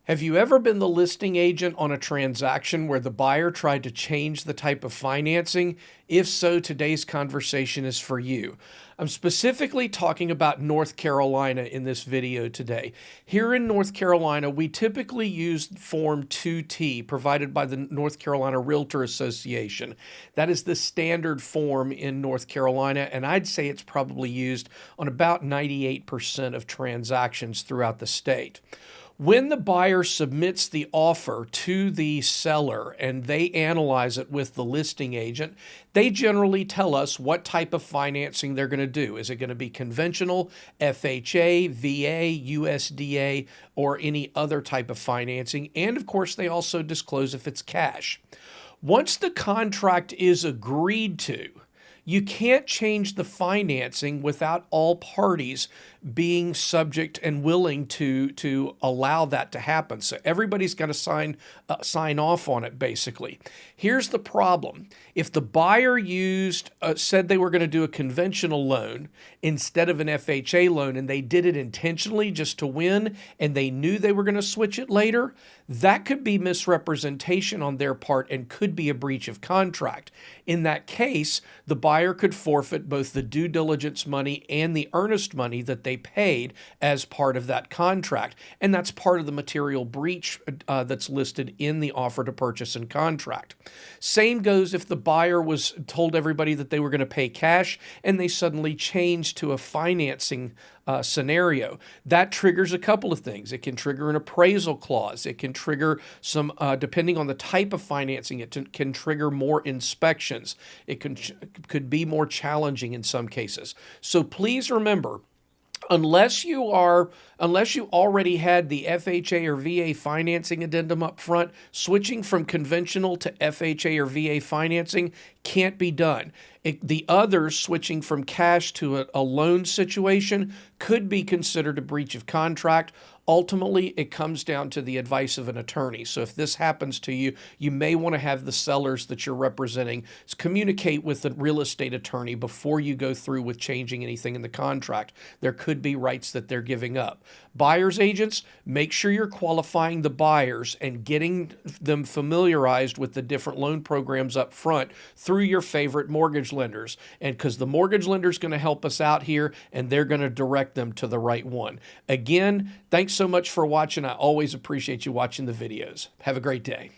Have you ever been the listing agent on a transaction where the buyer tried to change the type of financing? If so, today's conversation is for you. I'm specifically talking about North Carolina in this video today. Here in North Carolina, we typically use Form 2T provided by the North Carolina Realtor Association. That is the standard form in North Carolina, and I'd say it's probably used on about 98% of transactions throughout the state. When the buyer submits the offer to the seller and they analyze it with the listing agent, they generally tell us what type of financing they're going to do. Is it going to be conventional, FHA, VA, USDA, or any other type of financing? And of course, they also disclose if it's cash. Once the contract is agreed to, you can't change the financing without all parties being subject and willing to allow that to happen. So everybody's got to sign off on it, basically. Here's the problem. If the buyer said they were going to do a conventional loan instead of an FHA loan, and they did it intentionally just to win, and they knew they were going to switch it later, that could be misrepresentation on their part and could be a breach of contract. In that case, the buyer could forfeit both the due diligence money and the earnest money that they paid as part of that contract. And that's part of the material breach that's listed in the offer to purchase and contract. Same goes if the buyer told everybody that they were going to pay cash and they suddenly changed to a financing scenario. That triggers a couple of things. It can trigger an appraisal clause. It can trigger some, depending on the type of financing, can trigger more inspections. It could be more challenging in some cases. So please remember, unless you already had the FHA or VA financing addendum up front, switching from conventional to FHA or VA financing can't be done. The others, switching from cash to a loan situation, could be considered a breach of contract. Ultimately, it comes down to the advice of an attorney. So if this happens to you, you may want to have the sellers that you're representing communicate with the real estate attorney before you go through with changing anything in the contract. There could be rights that they're giving up. Buyer's agents, make sure you're qualifying the buyers and getting them familiarized with the different loan programs up front through your favorite mortgage lenders. And because the mortgage lender is going to help us out here, and they're going to direct them to the right one. Again, thanks so much for watching. I always appreciate you watching the videos. Have a great day.